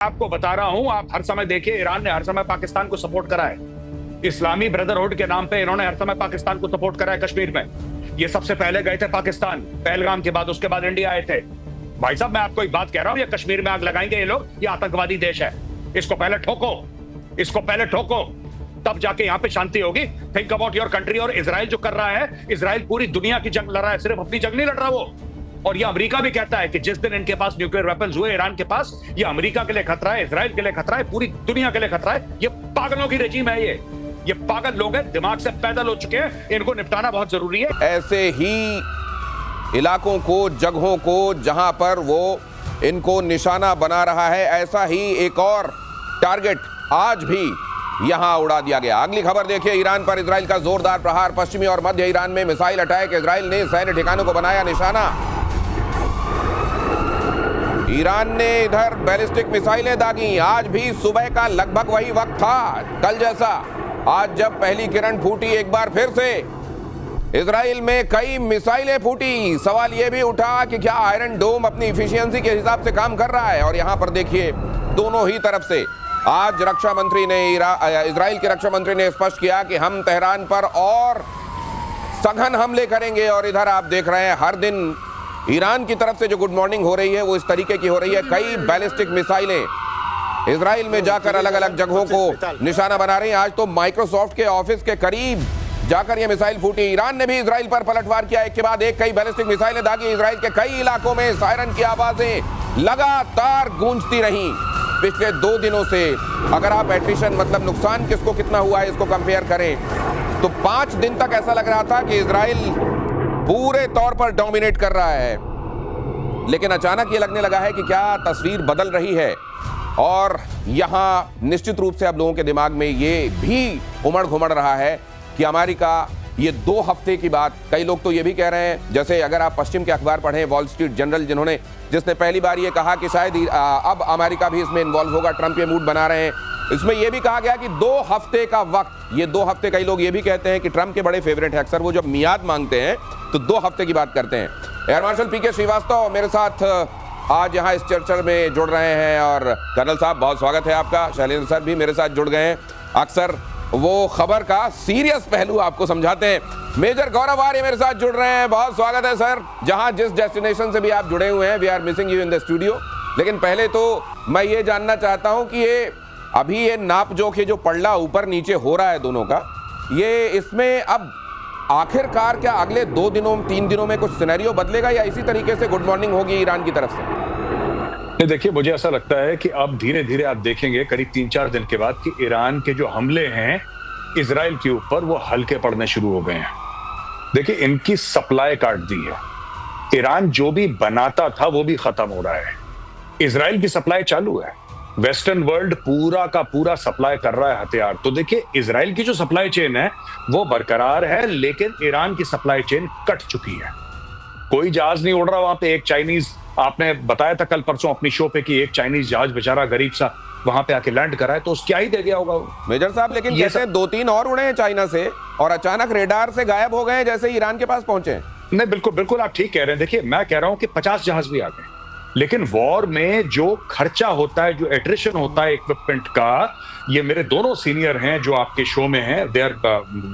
आपको बता रहा हूं, आप हर समय देखिए, ईरान ने हर समय पाकिस्तान को सपोर्ट करा है। इस्लामी ब्रदरहुड के नाम पे इन्होंने हर समय पाकिस्तान को सपोर्ट करा है कश्मीर में। ये सबसे पहले गए थे पाकिस्तान पहलगाम के बाद, उसके बाद इंडिया आए थे। भाई साहब, मैं आपको एक बात कह रहा हूं, ये कश्मीर में आग लगाएंगे ये लोग, ये आतंकवादी देश है। इसको पहले ठोको, इसको पहले ठोको, तब जाके यहां पे शांति होगी। Think about your country. और इजराइल जो कर रहा है, इजराइल पूरी दुनिया की जंग लड़ रहा है, सिर्फ अपनी जंग नहीं लड़ रहा वो। और ये अमेरिका भी कहता है कि जिस दिन इनके पास न्यूक्लियर वेपन्स हुए ईरान के पास, ये अमेरिका के लिए खतरा है, इजराइल के लिए खतरा है, पूरी दुनिया के लिए खतरा है। ये पागलों की रेजिम है, ये पागल लोग हैं, दिमाग से पैदल हो चुके हैं, इनको निपटाना बहुत जरूरी है। ऐसे ही इलाकों को, जगहों को जहां पर वो इनको निशाना बना रहा है, ऐसा ही एक और टारगेट आज भी यहां उड़ा दिया गया। अगली खबर देखिए, ईरान पर इजराइल का जोरदार प्रहार। पश्चिमी और मध्य ईरान में मिसाइल अटैक, इजराइल ने सैन्य ठिकानों को बनाया निशाना। ईरान ने इधर बैलिस्टिक मिसाइलें दागी। आज भी सुबह का लगभग वही वक्त था कल जैसा। आज जब पहली किरण फूटी, एक बार फिर से इजराइल में कई मिसाइलें फूटी। सवाल यह भी उठा कि क्या आयरन डोम अपनी इफिशियंसी के हिसाब से काम कर रहा है। और यहां पर देखिए, दोनों ही तरफ से आज रक्षा मंत्री ने, इजराइल के रक्षा मंत्री ने स्पष्ट किया कि हम तेहरान पर और सघन हमले करेंगे। और इधर आप देख रहे हैं, हर दिन ईरान की तरफ से जो गुड मॉर्निंग हो रही है वो इस तरीके की हो रही है। कई बैलिस्टिक मिसाइलें इजराइल में जाकर अलग अलग जगहों को निशाना बना रही हैं। आज तो माइक्रोसॉफ्ट के ऑफिस के करीब जाकर यह मिसाइल फूटी। ईरान ने भी इजराइल पर पलटवार किया, एक के बाद एक कई बैलिस्टिक मिसाइलें दागी। इजराइल के कई इलाकों में सायरन की आवाजें लगातार गूंजती रहीं पिछले 2 दिनों से। अगर आप एट्रिशन, मतलब नुकसान किसको कितना हुआ है, इसको कंपेयर करें तो 5 दिन तक ऐसा लग रहा था कि इजराइल पूरे तौर पर डोमिनेट कर रहा है। लेकिन अचानक ये लगने लगा है कि क्या तस्वीर बदल रही है। और यहां निश्चित रूप से अब लोगों के दिमाग में ये भी उमड़ घुमड़ रहा है कि अमेरिका, ये 2 हफ्ते की बात, कई लोग तो ये भी कह रहे हैं, जैसे अगर आप पश्चिम के अखबार पढ़ें, वॉल स्ट्रीट जर्नल जिसने पहली बार ये कहा कि शायद अब अमेरिका भी इसमें इन्वॉल्व होगा, ट्रंप ये मूड बना रहे हैं। इसमें यह भी कहा गया कि 2 हफ्ते का वक्त, ये 2 हफ्ते, कई लोग ये भी कहते हैं कि ट्रंप के बड़े फेवरेट है, अक्सर वो जब मियाद मांगते हैं तो 2 हफ्ते की बात करते हैं। एयर मार्शल पीके श्रीवास्तव मेरे साथ आज यहाँ इस चर्चा में जुड़ रहे हैं। और कर्नल साहब, बहुत स्वागत है आपका। शैलेंद्र सर भी मेरे साथ जुड़ गए हैं, अक्सर वो खबर का सीरियस पहलू आपको समझाते हैं। मेजर गौरव आर्य मेरे साथ जुड़ रहे हैं, बहुत स्वागत है सर। जहां जिस डेस्टिनेशन से भी आप जुड़े हुए हैं, we are missing you in the studio. लेकिन पहले तो मैं ये जानना चाहता हूं कि ये नाप जोख, ये जो पलड़ा ऊपर नीचे हो रहा है दोनों का, ये इसमें अब आखिरकार क्या अगले 2 दिनों 3 दिनों में कुछ सिनेरियो बदलेगा, या इसी तरीके से गुड मॉर्निंग होगी ईरान की तरफ से? देखिए, मुझे ऐसा लगता है कि अब धीरे धीरे आप देखेंगे करीब 3-4 दिन के बाद कि ईरान के जो हमले हैं इजराइल के ऊपर, वो हल्के पड़ने शुरू हो गए हैं। देखिए, इनकी सप्लाई काट दी है। ईरान जो भी बनाता था वो भी खत्म हो रहा है। इजराइल की सप्लाई चालू है। वेस्टर्न वर्ल्ड पूरा का पूरा सप्लाई कर रहा है हथियार। तो देखिए, इजराइल की जो सप्लाई चेन है वो बरकरार है, लेकिन ईरान की सप्लाई चेन कट चुकी है। कोई जहाज नहीं उड़ रहा वहां पे। एक चाइनीज, आपने बताया था कल परसों अपनी शो पे कि एक चाइनीज जहाज बेचारा गरीब सा वहां पे आके लैंड करा है, तो क्या ही दे गया होगा वो। मेजर साहब, लेकिन जैसे 2-3 और उड़े हैं चाइना से और अचानक रेडार से गायब हो गए, जैसे ईरान के पास पहुंचे। नहीं, बिल्कुल बिल्कुल आप ठीक कह रहे हैं। देखिए, मैं कह रहा हूं कि 50 जहाज भी आ गए, लेकिन वॉर में जो खर्चा होता है, जो एट्रिशन होता है इक्विपमेंट का, ये मेरे दोनों सीनियर हैं जो आपके शो में हैं, they are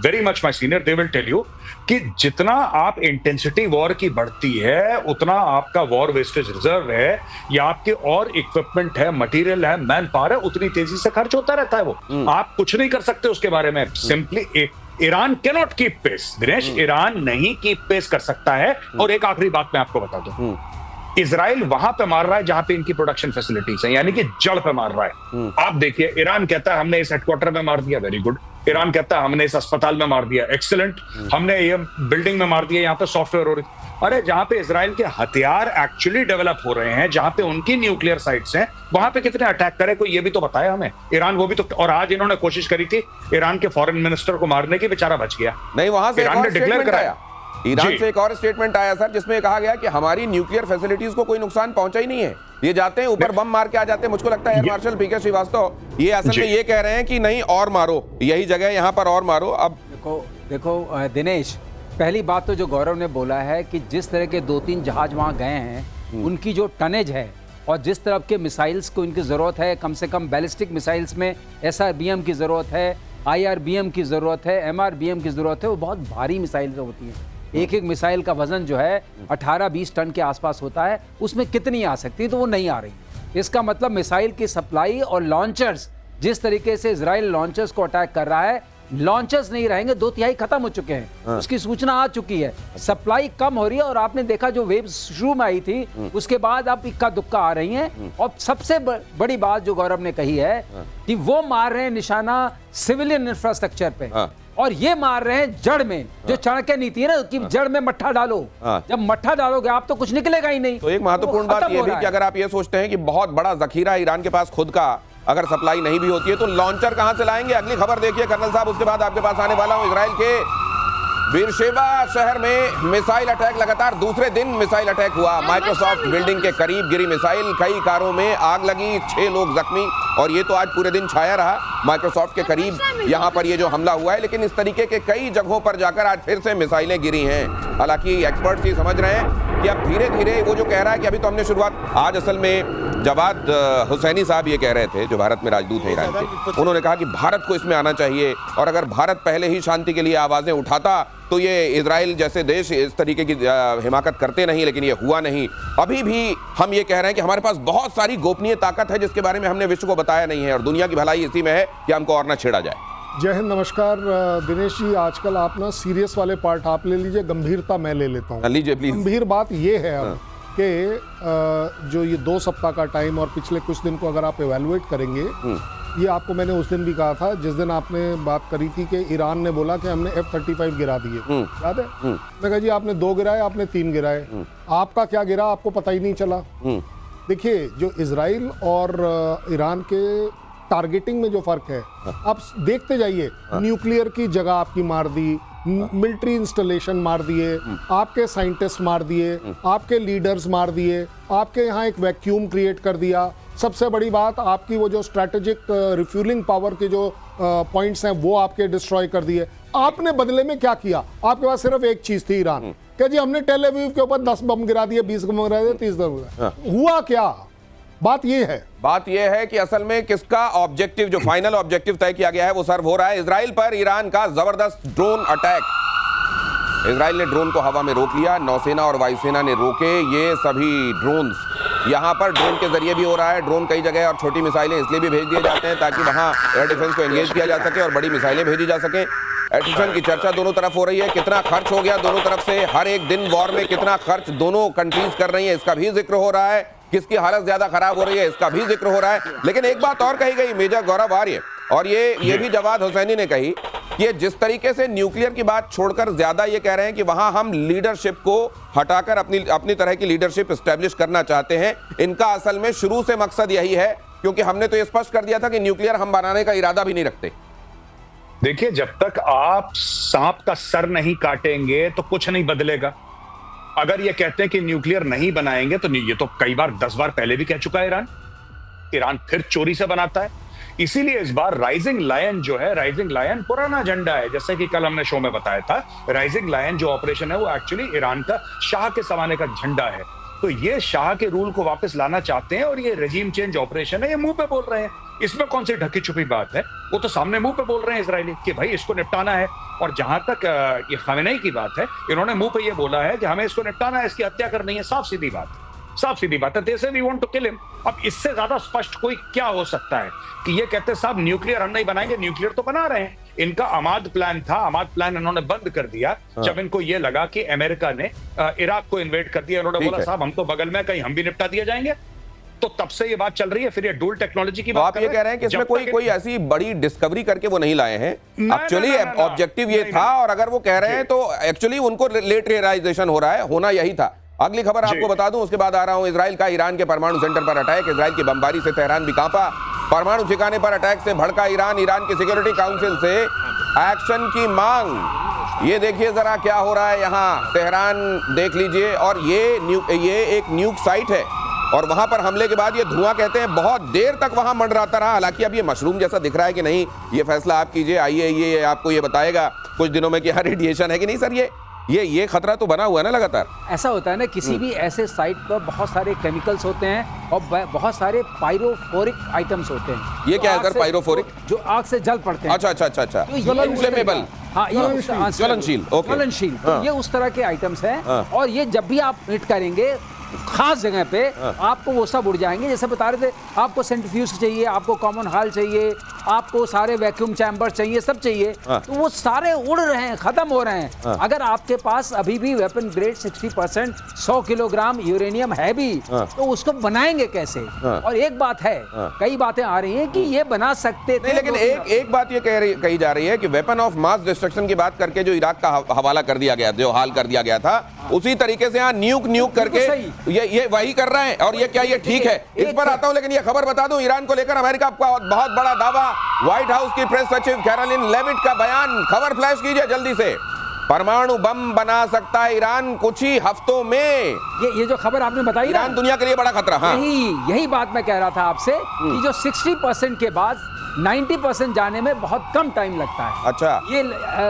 very much my senior, they will tell you कि जितना आप इंटेंसिटी वॉर की बढ़ती है, उतना आपका वॉर वेस्टेज रिजर्व है, या आपके और इक्विपमेंट है, मटेरियल है, मैन पावर है, उतनी तेजी से खर्च होता रहता है वो। आप कुछ नहीं कर सकते उसके बारे में। Simply Iran can not keep pace. Dinesh, Iran नहीं कीप पेस कर सकता है। और एक आखिरी बात मैं आपको बता दूं, इजराइल वहां पे मार रहा है जहां पे इनकी प्रोडक्शन फैसिलिटीज है, यानी कि जड़ पे मार रहा है। आप देखिए, ईरान कहता है हमने इस हेडक्वार्टर में मार दिया, वेरी गुड। ईरान कहता है हमने इस अस्पताल में मार दिया, एक्सीलेंट। हमने ये बिल्डिंग में मार दिया, यहाँ पे सॉफ्टवेयर हो रही। अरे, जहां पे इजराइल के हथियार एक्चुअली डेवलप हो रहे हैं, जहां पे उनकी न्यूक्लियर साइट्स हैं, वहां पे कितने अटैक करे कोई ये भी तो बताया हमें। ईरान वो भी तो, और आज इन्होंने कोशिश करी थी ईरान के फॉरेन मिनिस्टर को मारने की, बेचारा बच गया। नहीं, वहां से ईरान ने डिक्लेयर कराया। ईरान से एक और स्टेटमेंट आया सर, जिसमें कहा गया कि हमारी न्यूक्लियर फैसिलिटीज को कोई नुकसान पहुंचा ही नहीं है। ये जाते हैं ऊपर बम मार के आ जाते हैं। मुझको लगता है एयर मार्शल पीके श्रीवास्तव ये असल में ये कह रहे हैं कि नहीं, और मारो, यही जगह यहाँ पर और मारो। अब देखो दिनेश, पहली बात तो जो गौरव ने बोला है कि जिस तरह के 2-3 जहाज वहां गए हैं, उनकी जो टनेज है और जिस तरह के मिसाइल्स को इनकी ज़रूरत है, कम से कम बैलिस्टिक मिसाइल्स में SRBM की ज़रूरत है, IRBM की ज़रूरत है, MRBM की ज़रूरत है, वो बहुत भारी मिसाइल होती हैं। एक एक मिसाइल का वजन जो है 18-20 टन के आसपास होता है, उसमें कितनी आ सकती है, तो वो नहीं आ रही। इसका मतलब मिसाइल की सप्लाई और लॉन्चर्स, जिस तरीके से इजराइल लॉन्चर्स को अटैक कर रहा है, लॉन्चर्स नहीं रहेंगे, 2/3 खत्म हो चुके हैं। उसकी सूचना आ चुकी है, सप्लाई कम हो रही है। और आपने देखा जो वेव शुरू में आई थी, उसके बाद अब इक्का दुक्का आ रही हैं। और सबसे बड़ी बात जो गौरव ने कही है कि वो मार रहे हैं निशाना सिविलियन इंफ्रास्ट्रक्चर पे, और ये मार रहे हैं जड़ में। जो चाणक्य नीति है ना कि जड़ में मट्ठा डालो, जब मट्ठा डालोगे आप तो कुछ निकलेगा ही नहीं। तो एक महत्वपूर्ण बात यह भी कि अगर आप ये सोचते हैं कि बहुत बड़ा जखीरा ईरान के पास खुद का, अगर सप्लाई नहीं भी होती है तो लॉन्चर कहां से लाएंगे? अगली खबर देखिए कर्नल साहब, उसके बाद आपके पास आने वाला हूं। इजराइल के बीरशेबा शहर में मिसाइल अटैक, लगातार दूसरे दिन मिसाइल अटैक हुआ। माइक्रोसॉफ्ट बिल्डिंग के करीब गिरी मिसाइल, कई कारों में आग लगी, 6 लोग जख्मी, और ये तो आज पूरे दिन छाया रहा माइक्रोसॉफ्ट के करीब यहाँ पर ये जो हमला हुआ है। लेकिन इस तरीके के कई जगहों पर जाकर आज फिर से मिसाइलें गिरी हैं। हालांकि एक्सपर्ट्स ये समझ रहे हैं कि अब धीरे धीरे, वो जो कह रहा है कि अभी तो हमने शुरुआत, आज असल में जवाद हुसैनी साहब ये कह रहे थे, जो भारत में राजदूत हैं ईरान के, उन्होंने कहा कि भारत को इसमें आना चाहिए, और अगर भारत पहले ही शांति के लिए आवाजें उठाता तो ये इजराइल जैसे देश इस तरीके की हिमाकत करते नहीं। लेकिन ये हुआ नहीं। अभी भी हम ये कह रहे हैं कि हमारे पास बहुत सारी गोपनीय ताकत है जिसके बारे में हमने विश्व को बताया नहीं है, और दुनिया की भलाई इसी में है कि हमको और ना छेड़ा जाए। जय हिंद, नमस्कार दिनेश जी। आजकल आप ना सीरियस वाले पार्ट आप ले लीजिए, गंभीरता मैं ले लेता हूँ। लीजिए प्लीज। गंभीर बात ये है अब कि जो ये 2 सप्ताह का टाइम और पिछले कुछ दिन को अगर आप एवेलुएट करेंगे, ये आपको मैंने उस दिन भी कहा था जिस दिन आपने बात करी थी कि ईरान ने बोला कि हमने F-35 गिरा दिए, याद है? मैं कहा जी आपने 2 गिराए, आपने 3 गिराए, आपका क्या गिरा आपको पता ही नहीं चला। देखिए, जो इजराइल और ईरान के टारगेटिंग में जो फर्क है, आप देखते जाइए, न्यूक्लियर की जगह आपकी मार दी, मिलिट्री इंस्टॉलेशन मार दिए, आपके साइंटिस्ट मार दिए, आपके लीडर्स मार दिए, आपके यहाँ एक वैक्यूम क्रिएट कर दिया। सबसे बड़ी बात, आपकी वो जो स्ट्रैटेजिक रिफ्यूलिंग पावर के जो पॉइंट्स हैं वो आपके डिस्ट्रॉय कर दिए। आपने बदले में क्या किया? आपके पास सिर्फ एक चीज थी, ईरान, क्या जी हमने टेल अवीव के ऊपर 10 बम गिरा दिए, 20 बम गिरा दिए, 30 बम गिरा। हुआ क्या? बात ये है कि असल में किसका ऑब्जेक्टिव, जो फाइनल ऑब्जेक्टिव तय किया गया है वो सर्व हो रहा है। इजराइल पर ईरान का जबरदस्त ड्रोन अटैक। इजराइल ने ड्रोन को हवा में रोक लिया, नौसेना और वायुसेना ने रोके ये सभी ड्रोन्स। यहाँ पर ड्रोन के जरिए भी हो रहा है। ड्रोन कई जगह और छोटी मिसाइलें इसलिए भी भेज दिए जाते हैं ताकि वहाँ एयर डिफेंस को एंगेज किया जा सके और बड़ी मिसाइलें भेजी जा सके। एडिशन की चर्चा दोनों तरफ हो रही है, कितना खर्च हो गया दोनों तरफ से, हर एक दिन वॉर में कितना खर्च दोनों कंट्रीज कर रही है इसका भी जिक्र हो रहा है, किसकी हालत ज्यादा खराब हो रही है इसका भी जिक्र हो रहा है। लेकिन एक बात और कही गई मेजर गौरव आर्य, और ये भी जवाद हुसैनी ने कही कि जिस तरीके से न्यूक्लियर की बात छोड़कर ज्यादा ये कह रहे हैं कि वहां हम लीडरशिप को हटाकर अपनी तरह की लीडरशिप एस्टेब्लिश करना चाहते हैं। इनका असल में शुरू से मकसद यही है, क्योंकि हमने तो ये स्पष्ट कर दिया था कि न्यूक्लियर हम बनाने का इरादा भी नहीं रखते। देखिए, जब तक आप सांप का सर नहीं काटेंगे तो कुछ नहीं बदलेगा। अगर ये कहते हैं कि न्यूक्लियर नहीं बनाएंगे तो ये तो कई बार 10 बार पहले भी कह चुका है ईरान फिर चोरी से बनाता है। इसीलिए इस बार राइजिंग लायन जो है, राइजिंग लायन पुराना झंडा है, जैसे कि कल हमने शो में बताया था। राइजिंग लायन जो ऑपरेशन है वो एक्चुअली ईरान का शाह के जमाने का झंडा है। तो ये शाह के रूल को वापस लाना चाहते हैं, और ये रेजिम चेंज ऑपरेशन है, ये मुंह पे बोल रहे हैं। इसमें कौन सी ढकी छुपी बात है? वो तो सामने मुंह पे बोल रहे हैं इजरायली कि भाई इसको निपटाना है। और जहां तक ये खमेनेई की बात है, इन्होंने मुंह पे ये बोला है कि हमें इसको निपटाना है, इसकी हत्या करनी है। साफ सीधी बात है। They say we want to kill him. अब इससे ज्यादा स्पष्ट कोई क्या हो सकता है कि ये कहते साहब न्यूक्लियर हम नहीं बनाएंगे। न्यूक्लियर तो बना रहे हैं। इनका अमाद प्लान था, अमाद प्लान इन्होंने बंद कर दिया जब इनको ये लगा कि अमेरिका ने इराक को इन्वेड कर दिया। इन्होंने बोला साहब हम तो बगल में, कहीं हम भी निपटा दिए जाएंगे। तो तब से ये बात चल रही है। फिर ये डुअल टेक्नोलॉजी की बात आप ये कह रहे हैं कि इसमें कोई ऐसी बड़ी डिस्कवरी करके वो नहीं लाए हैं। एक्चुअली ऑब्जेक्टिव ये था, और अगर वो कह रहे हैं तो एक्चुअली उनको लेट रियलाइजेशन हो रहा है, होना यही था। अगली खबर आपको बता दूं, उसके बाद आ रहा हूं। इजराइल का ईरान के परमाणु सेंटर पर अटैक। इजराइल की बमबारी से तेहरान भी कांपा। परमाणु ठिकाने पर अटैक से भड़का ईरान की सिक्योरिटी काउंसिल से एक्शन की मांग। ये देखिए जरा क्या हो रहा है यहाँ, तेहरान देख लीजिए। और ये एक न्यूक साइट है, और वहां पर हमले के बाद ये धुआं कहते हैं बहुत देर तक वहां मंडराता रहा। हालांकि अब ये मशरूम जैसा दिख रहा है कि नहीं, ये फैसला आप कीजिए। आइए, ये आपको ये बताएगा कुछ दिनों में कि यहाँ रेडिएशन है कि नहीं। सर, ये खतरा तो बना हुआ है ना लगातार। ऐसा होता है ना, किसी भी ऐसे साइट पर बहुत सारे केमिकल्स होते हैं और बहुत सारे पायरोफोरिक आइटम्स होते हैं। ये क्या है आग सर, से- पायरोफोरिक? जो आग से जल पड़ते हैं। अच्छा अच्छा अच्छा अच्छा, तो ये इन्फ्लेमेबल। हाँ, ये ज्वलनशील, ओके। ज्वलनशील, तो हाँ। ये उस तरह के आइटम्स हैं। हाँ। और ये जब भी आप हिट करेंगे खास जगह पे, आपको वो सब उड़ जाएंगे। जैसे बता रहे थे, आपको सेंट्रीफ्यूज चाहिए, आपको कॉमन हॉल चाहिए, आपको सारे वैक्यूम चैम्बर चाहिए, सब चाहिए, हाँ। तो वो सारे उड़ रहे हैं, खत्म हो रहे हैं। हाँ। अगर आपके पास अभी भी वेपन ग्रेड 60% 100 किलोग्राम यूरेनियम है भी, हाँ। तो उसको बनाएंगे कैसे? हाँ। और एक बात है, हाँ। कई बातें आ रही हैं कि ये बना सकते थे, नहीं, लेकिन एक बात ये कही जा रही है कि वेपन ऑफ मास डिस्ट्रक्शन की बात करके जो इराक का हवाला कर दिया गया, जो हाल कर दिया गया था, उसी तरीके से यहाँ न्यूक करके बिल्कुल ये वही कर रहे हैं। और ये क्या, ये ठीक है? इस पर आता हूं, लेकिन ये खबर बता दूं, ईरान को लेकर अमेरिका का बहुत बड़ा दावा। व्हाइट हाउस की प्रेस सचिव कैरोलिन लेविट का बयान, खबर फ्लैश कीजिए जल्दी से। परमाणु बम बना सकता है ईरान कुछ ही हफ्तों में। ये जो खबर आपने बताई ना, ईरान दुनिया के लिए बड़ा खतरा। हाँ, यही बात मैं कह रहा था आपसे कि जो 60% के बाद 90% जाने में बहुत कम टाइम लगता है। अच्छा, ये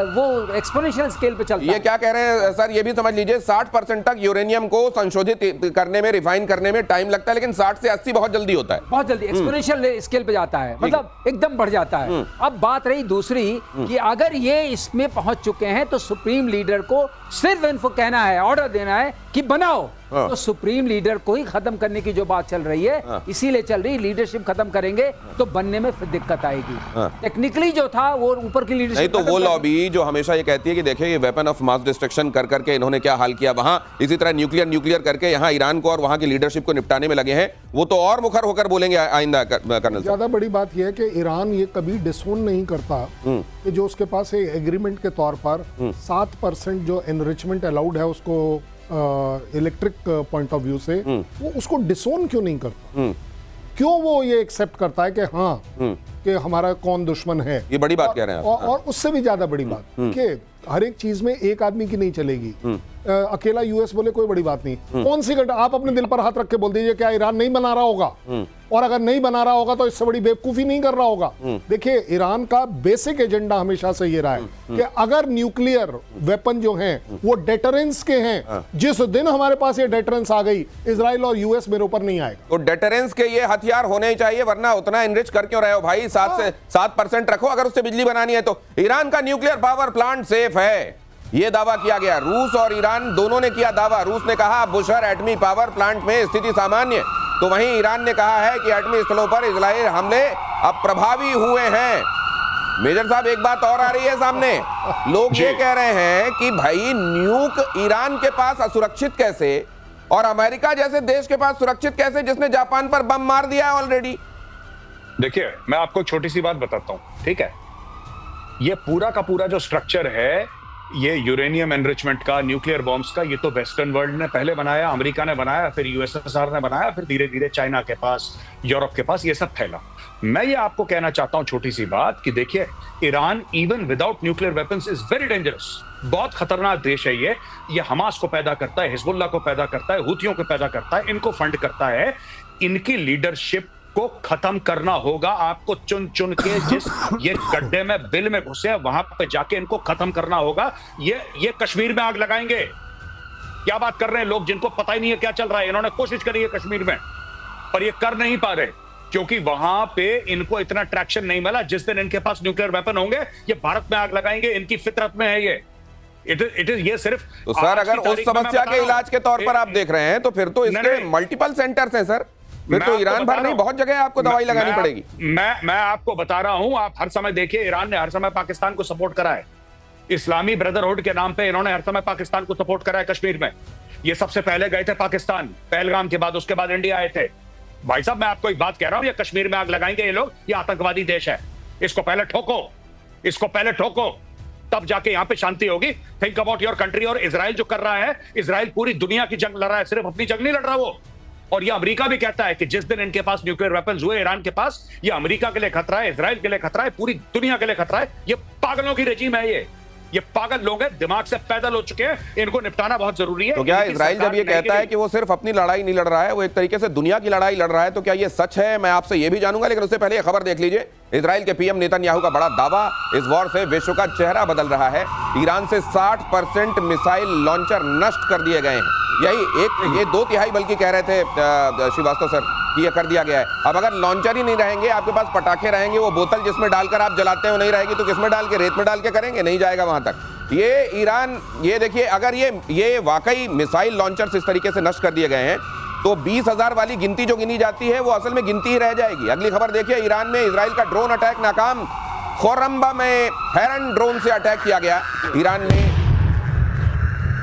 वो एक्सपोनेंशियल स्केल पे चलता ये है। क्या कह रहे हैं सर, ये भी समझ लीजिए 60% तक यूरेनियम को संशोधित करने में, रिफाइन करने में टाइम लगता है, लेकिन 60 से 80 बहुत जल्दी होता है। बहुत जल्दी एक्सपोनेंशियल स्केल पे जाता है, मतलब एकदम बढ़ जाता है। अब बात रही दूसरी कि अगर ये इसमें पहुंच चुके हैं तो सुप्रीम लीडर को सिर्फ इनको कहना है, ऑर्डर देना है कि बनाओ। हाँ। तो सुप्रीम लीडर को ही खत्म करने की जो बात चल रही है, हाँ। इसीलिए चल रही, लीडरशिप खत्म करेंगे तो बनने में फिर दिक्कत आएगी। हाँ। टेक्निकली जो था वो ऊपर की लीडरशिप नहीं तो खत्म वो कर- लॉबी जो हमेशा ये कहती है कि देखिए ये वेपन ऑफ मास डिस्ट्रक्शन कर करके इन्होंने क्या हाल किया वहां, इसी तरह न्यूक्लियर करके यहाँ ईरान को और वहां की लीडरशिप को निपटाने में लगे हैं, वो तो और मुखर होकर बोलेंगे आइंदा कर्नल साहब। ज्यादा बड़ी बात यह है कि ईरान ये कभी डिसोन नहीं करता कि जो उसके पास एक एग्रीमेंट के तौर पर 7% जो एनरिचमेंट अलाउड है उसको इलेक्ट्रिक पॉइंट ऑफ व्यू से, वो उसको डिसोन क्यों नहीं करता? क्यों वो ये एक्सेप्ट करता है कि हाँ कि हमारा कौन दुश्मन है? ये बड़ी बात कह रहे हैं आप। और उससे भी ज्यादा बड़ी बात कि हर एक चीज में एक आदमी की नहीं चलेगी। अकेला यूएस बोले कोई बड़ी बात नहीं। कौन सी घटना, आप अपने दिल पर हाथ रख के बोल दीजिए, क्या ईरान नहीं बना रहा होगा? और अगर नहीं बना रहा होगा तो इससे बड़ी बेवकूफी नहीं कर रहा होगा। देखिए, ईरान का बेसिक एजेंडा हमेशा से ये रहा है कि अगर न्यूक्लियर वेपन जो हैं वो डेटरेंस के हैं, जिस दिन हमारे पास ये डेटरेंस आ गई, इजराइल और यूएस मेरे ऊपर नहीं आएगा। तो डेटरेंस के ये हथियार होने ही चाहिए, वरना उतना एनरिच कर क्यों रहे हो भाई? 7% रखो, अगर उससे बिजली बनानी है तो। ईरान का न्यूक्लियर पावर प्लांट सेफ है, ये दावा किया गया। रूस और ईरान दोनों ने किया दावा। रूस ने कहा बुशहर एटमी पावर प्लांट में स्थिति सामान्य, तो वहीं ईरान ने कहा है कि एटमी स्थलों पर इजराइल हमले अब प्रभावी हुए हैं। मेजर साहब, एक बात और आ रही है सामने, लोग ये कह रहे हैं कि भाई न्यूक ईरान के पास असुरक्षित कैसे और अमेरिका जैसे देश के पास सुरक्षित कैसे, जिसने जापान पर बम मार दिया है ऑलरेडी? देखिए, मैं आपको छोटी सी बात बताता हूं, ठीक है? ये पूरा का पूरा जो स्ट्रक्चर है, ये यूरेनियम एनरिचमेंट का, न्यूक्लियर बॉम्ब्स का, ये तो वेस्टर्न वर्ल्ड ने पहले बनाया, अमेरिका ने बनाया, फिर यूएसएसआर ने बनाया, फिर धीरे धीरे चाइना के पास, यूरोप के पास ये सब फैला। मैं ये आपको कहना चाहता हूं छोटी सी बात कि देखिए, Iran even without nuclear weapons is very dangerous. बहुत खतरनाक देश है ये हमास को पैदा करता है, हिजबुल्लाह को पैदा करता है, हुतियों को पैदा करता है, इनको फंड करता है। इनकी लीडरशिप को खत्म करना होगा। आपको चुन चुन के जिस ये गड्ढे में बिल में घुसे वहां पे जाके इनको खत्म करना होगा। ये कश्मीर में आग लगाएंगे। क्या बात कर रहे हैं लोग, जिनको पता ही नहीं है क्या चल रहा है। इन्होंने कोशिश करी है कश्मीर में, पर ये कर नहीं पा रहे क्योंकि वहां पे इनको इतना ट्रैक्शन नहीं मिला। जिस दिन इनके पास न्यूक्लियर वेपन होंगे, ये भारत में आग लगाएंगे। इनकी फितरत में है ये। इट इज ये सिर्फ तो सर, अगर उस समस्या के इलाज के तौर पर आप देख रहे हैं तो फिर तो इसके मल्टीपल सेंटर्स हैं सर। फिर तो ईरान भर नहीं, बहुत जगह आपको दवाई लगानी पड़ेगी। मैं आपको बता रहा हूं, आप हर समय देखिए, ईरान ने हर समय पाकिस्तान को सपोर्ट करा है। इस्लामी ब्रदरहुड के नाम पे इन्होंने हर समय पाकिस्तान को सपोर्ट करा है कश्मीर में। ये सबसे पहले गए थे पाकिस्तान, पहलगाम के बाद, उसके बाद इंडिया आए थे। भाई साहब, मैं आपको एक बात कह रहा हूं, ये कश्मीर में आग लगाएंगे ये लोग। ये आतंकवादी देश है, इसको पहले ठोको, इसको पहले ठोको, तब जाके यहां पे शांति होगी। Think about your country. और इजराइल जो कर रहा है, इजराइल पूरी दुनिया की जंग लड़ रहा है, सिर्फ अपनी जंग नहीं लड़ रहा वो। और ये अमेरिका भी कहता है कि जिस दिन इनके पास न्यूक्लियर वेपन्स हुए ईरान के पास, ये अमेरिका के लिए खतरा है, इजराइल के लिए खतरा है, पूरी दुनिया के लिए खतरा है। ये पागलों की रेजिम है ये ये पागल लोग हैं, दिमाग से पैदल हो चुके हैं, इनको निपटाना बहुत जरूरी है। तो क्या इनकी इजराइल सरकार जब ये नहीं कहता है गिरी। कि वो सिर्फ अपनी लड़ाई नहीं लड़ रहा है, वो एक तरीके से दुनिया की लड़ाई लड़ रहा है, तो क्या ये सच है? मैं आपसे ये भी जानूंगा, लेकिन उससे पहले ये खबर देख लीजिए। इजराइल के पीएम नेतन्याहू का बड़ा दावा, इस वॉर से विश्व का चेहरा बदल रहा है। ईरान से 60% मिसाइल लॉन्चर नष्ट कर दिए गए हैं। ये 2/3 बल्कि कह रहे थे श्रीवास्तव सर कि ये कर दिया गया है। अब अगर लॉन्चर ही नहीं रहेंगे, आपके पास पटाखे रहेंगे, वो बोतल जिसमें डालकर आप जलाते हैं वो नहीं रहेगी, तो किसमें डाल के, रेत में डाल के करेंगे? नहीं जाएगा वहां तक। ये ईरान, ये देखिए, अगर ये वाकई मिसाइल लॉन्चर्स इस तरीके से नष्ट कर दिए गए हैं, तो 20,000 वाली गिनती जो गिनी जाती है वो असल में गिनती ही रह जाएगी। अगली खबर देखिए, ईरान में इजराइल का ड्रोन अटैक नाकाम। खोरम्बा में हेरन ड्रोन से अटैक किया गया। ईरान में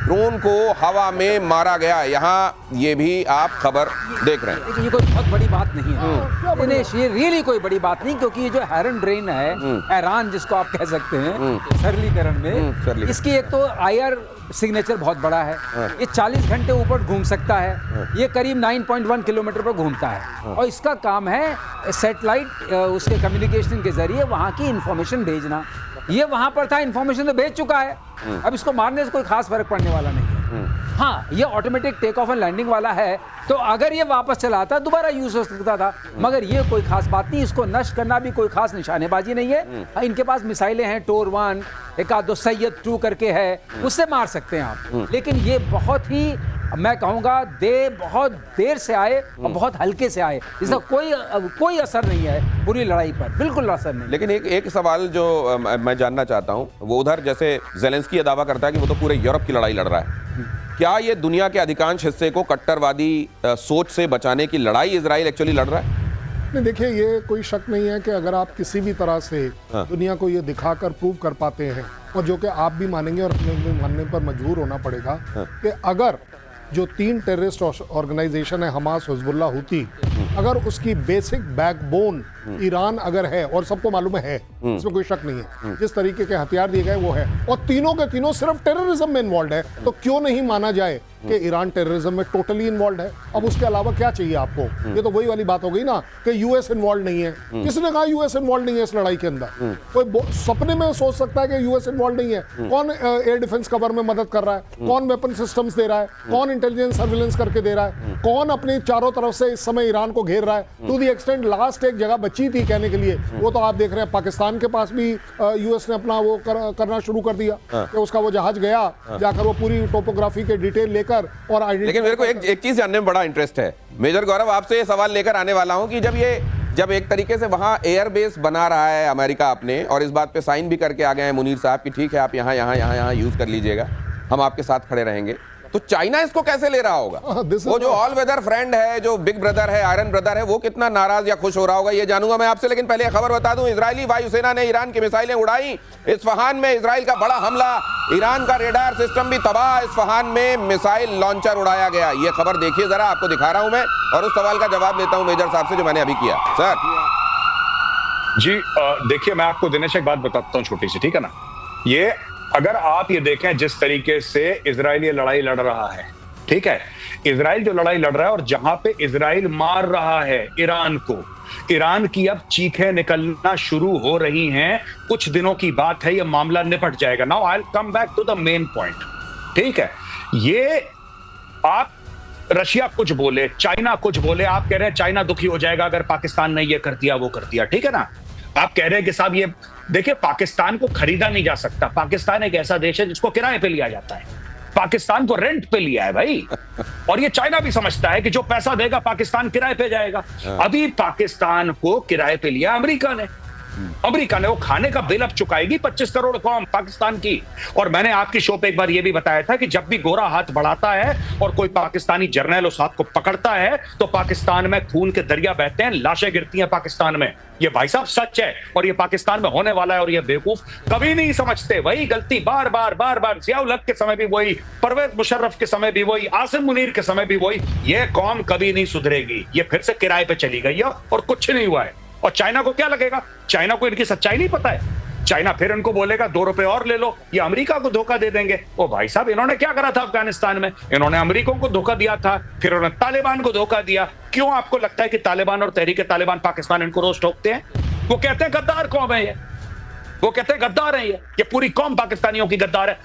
ड्रोन को हवा में मारा गया। यहाँ ये भी आप खबर देख रहे हैं। देखिए, ये कोई बहुत बड़ी बात नहीं है दिनेश, ये रियली कोई बड़ी बात नहीं, क्योंकि ये जो हेरन ड्रेन है, ईरान जिसको आप कह सकते हैं सरलीकरण में, इसकी एक तो IR सिग्नेचर बहुत बड़ा है। ये 40 घंटे ऊपर घूम सकता है। ये करीब 9.1 किलोमीटर पर घूमता है, और इसका काम है सैटेलाइट उसके कम्युनिकेशन के जरिए वहाँ की इंफॉर्मेशन भेजना। ये वहां पर था, इंफॉर्मेशन तो भेज चुका है, अब इसको मारने से कोई खास फर्क पड़ने वाला नहीं है। हाँ, ये automatic take off and landing वाला है, तो अगर ये वापस चला आता दोबारा यूज हो सकता था, मगर ये कोई खास बात नहीं। इसको नष्ट करना भी कोई खास निशानेबाजी नहीं है। हाँ, इनके पास मिसाइलें हैं, टोर 1, एक आध दो सैयद 2 करके है, उससे मार सकते हैं आप। लेकिन ये बहुत ही, मैं कहूंगा, बहुत देर से आए और बहुत हल्के से आए। इसका कोई असर नहीं है पूरी लड़ाई पर, बिल्कुल असर नहीं। लेकिन एक सवाल जो मैं जानना चाहता हूं, वो उधर जैसे ज़ेलेंस्की ये दावा करता है कि वो तो पूरे यूरोप की लड़ाई लड़ रहा है, क्या ये दुनिया के अधिकांश हिस्से को कट्टरवादी सोच से बचाने की लड़ाई इजराइल एक्चुअली लड़ रहा है? नहीं, देखिए, ये कोई शक नहीं है कि अगर आप किसी भी तरह से दुनिया को ये दिखाकर प्रूव कर पाते हैं, और जो कि आप भी मानेंगे और अपने भी मानने पर मजबूर होना पड़ेगा, कि अगर जो 3 टेररिस्ट ऑर्गेनाइजेशन है, हमास, हिजबुल्लाह, हूती, अगर उसकी बेसिक बैकबोन ईरान अगर है, और सबको मालूम है, इसमें कोई शक नहीं है, जिस तरीके के हथियार दिए गए वो है, और तीनों के तीनों सिर्फ टेररिज्म में इन्वॉल्व है, तो क्यों नहीं माना जाए कि ईरान टेररिज्म में टोटली इन्वॉल्व है? अब उसके अलावा क्या चाहिए आपको? ये तो वही वाली बात हो गई ना कि यूएस इन्वॉल्व नहीं है। किसने कहा यूएस इन्वॉल्व नहीं है इस लड़ाई के अंदर? कोई सपने में सोच सकता है कि यूएस इन्वॉल्व नहीं है? कौन एयर डिफेंस कवर में मदद कर रहा है? कौन वेपन सिस्टम्स दे रहा है? कौन इंटेलिजेंस सर्विलेंस करके दे रहा है? कौन अपने चारों तरफ से इस समय ईरान को घेर रहा है? टू दी एक्सटेंट लास्ट एक जगह बची थी कहने के लिए, वो तो आप देख रहे हैं, पाकिस्तान के पास भी यूएस ने अपना वो करना शुरू कर दिया कि उसका वो जहाज गया, जाकर वो पूरी टोपोग्राफी के डिटेल लेकर और लेकिन मेरे को एक चीज जानने में बड़ा इंटरेस्ट है मेजर गौरव, आपसे ये सवाल लेकर आने वाला हूं कि जब एक तरीके से वहां एयरबेस बना रहा है अमेरिका अपने, और इस बात पे साइन भी करके आ गए हैं मुनीर साहब कि ठीक है आप यहाँ यूज कर लीजिएगा, हम आपके साथ खड़े रहेंगे, तो चाइना इसको कैसे ले रहा होगा? वो जो ऑल वेदर फ्रेंड है, जो बिग ब्रदर है, आयरन ब्रदर है, वो कितना नाराज या खुश हो रहा होगा, ये जानूंगा मैं आपसे। लेकिन पहले खबर बता दूं, इजरायली वायुसेना ने ईरान की मिसाइलें उड़ाई। इस्फहान में इजराइल का बड़ा हमला, ईरान का रेडार सिस्टम भी तबाह। इस्फहान में मिसाइल लॉन्चर उड़ाया गया। ये खबर देखिए जरा, आपको दिखा रहा हूं मैं, और उस सवाल का जवाब लेता हूं मेजर साहब से जो मैंने अभी किया। सर जी, देखिए, मैं आपको दिनेश एक बात बताता हूं छोटी सी, ठीक है ना। ये अगर आप ये देखें जिस तरीके से इजराइल ये लड़ाई लड़ रहा है, ठीक है, इजराइल जो लड़ाई लड़ रहा है, और जहां पे इजराइल मार रहा है ईरान को, ईरान की अब चीखें निकलना शुरू हो रही हैं। कुछ दिनों की बात है, ये मामला निपट जाएगा। Now I will come back to the main point, ठीक है। ये आप रशिया कुछ बोले, चाइना कुछ बोले, आप कह रहे हैं चाइना दुखी हो जाएगा अगर पाकिस्तान ने ये कर दिया वो कर दिया, ठीक है ना। आप कह रहे हैं कि साहब ये देखिए, पाकिस्तान को खरीदा नहीं जा सकता। पाकिस्तान एक ऐसा देश है जिसको किराए पे लिया जाता है, पाकिस्तान को रेंट पे लिया है भाई। और ये चाइना भी समझता है कि जो पैसा देगा पाकिस्तान किराए पे जाएगा। अभी पाकिस्तान को किराए पे लिया अमेरिका ने। अमेरिका ने वो खाने का बिल अब चुकाएगी 25 करोड़ कौम पाकिस्तान की। और मैंने आपकी शो पे एक बार ये भी बताया था कि जब भी गोरा हाथ बढ़ाता है और कोई पाकिस्तानी जर्नल उस हाथ को पकड़ता है तो पाकिस्तान में खून के दरिया बहते हैं, लाशें गिरती हैं पाकिस्तान में। ये भाई साहब सच है, और ये पाकिस्तान में होने वाला है। और ये बेवकूफ कभी नहीं समझते, वही गलती बार बार बार बार, जियाउल हक के समय भी वही, परवेज मुशर्रफ के समय भी वही, आसिम मुनीर के समय भी वही। ये कौम कभी नहीं सुधरेगी, ये फिर से किराए पे चली गई है और कुछ नहीं हुआ है। और चाइना को क्या लगेगा? चाइना को इनकी सच्चाई नहीं पता है। चाइना फिर इनको बोलेगा 2 रुपए और ले लो, ये अमेरिका को धोखा दे देंगे। ओ भाई साहब, इन्होंने क्या करा था अफगानिस्तान में? इन्होंने अमेरिका को धोखा दिया था, फिर उन्होंने तालिबान को धोखा दिया। क्यों आपको लगता है कि तालिबान और तहरीक तालिबान पाकिस्तान इनको रोज ठोकते हैं? वो कहते हैं गद्दार कौम है ये। वो कहते हैं गद्दार है ये पूरी कौम पाकिस्तानियों की गद्दार है।